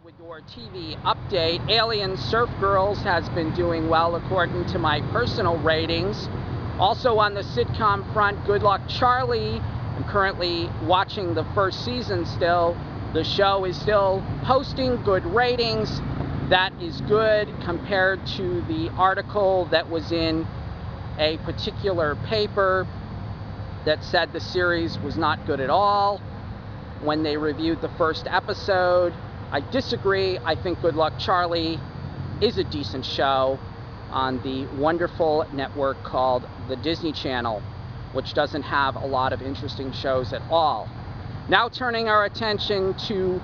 with your TV update. Alien Surf Girls has been doing well according to my personal ratings. Also on the sitcom front, Good Luck Charlie. I'm currently watching the first season still. The show is still posting good ratings. That is good compared to the article that was in a particular paper that said the series was not good at all when they reviewed the first episode. I disagree. I think Good Luck Charlie is a decent show on the wonderful network called the Disney Channel, which doesn't have a lot of interesting shows at all. Now turning our attention to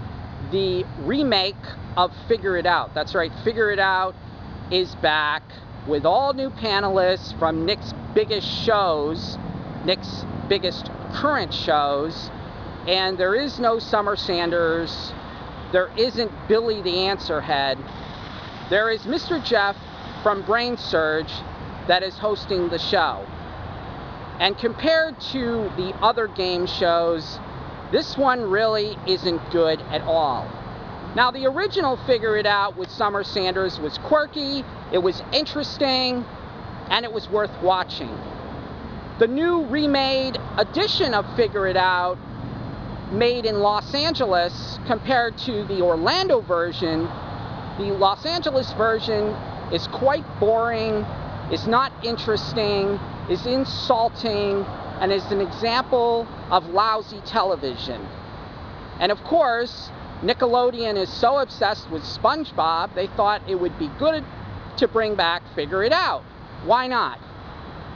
the remake of Figure It Out. That's right, Figure It Out is back with all new panelists from Nick's biggest shows, Nick's biggest current shows. And there is no Summer Sanders. There isn't Billy the Answer Head. There is Mr. Jeff from Brain Surge that is hosting the show. And compared to the other game shows, this one really isn't good at all. Now, the original Figure It Out with Summer Sanders was quirky, it was interesting, and it was worth watching. The new remade edition of Figure It Out, made in Los Angeles, compared to the Orlando version, the Los Angeles version is quite boring, is not interesting, is insulting, and is an example of lousy television. And of course, Nickelodeon is so obsessed with SpongeBob, they thought it would be good to bring back Figure It Out. Why not?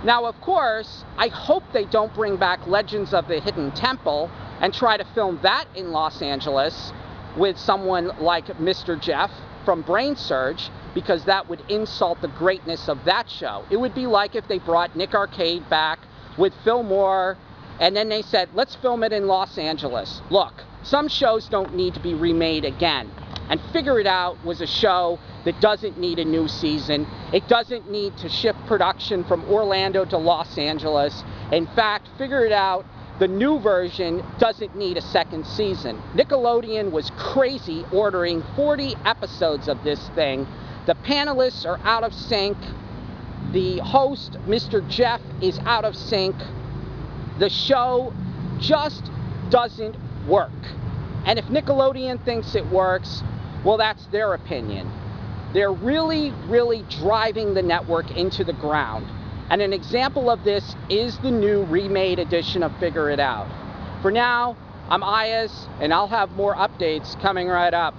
Now, of course, I hope they don't bring back Legends of the Hidden Temple and try to film that in Los Angeles with someone like Mr. Jeff from Brain Surge, because that would insult the greatness of that show. It would be like if they brought Nick Arcade back with Phil Moore, and then they said, let's film it in Los Angeles. Look, some shows don't need to be remade again. And Figure It Out was a show that doesn't need a new season. It doesn't need to shift production from Orlando to Los Angeles. In fact, Figure It Out, the new version, doesn't need a second season. Nickelodeon was crazy ordering 40 episodes of this thing. The panelists are out of sync. The host, Mr. Jeff, is out of sync. The show just doesn't work. And if Nickelodeon thinks it works, well, that's their opinion. They're really, really driving the network into the ground. And an example of this is the new remade edition of Figure It Out. For now, I'm Ayaz, and I'll have more updates coming right up.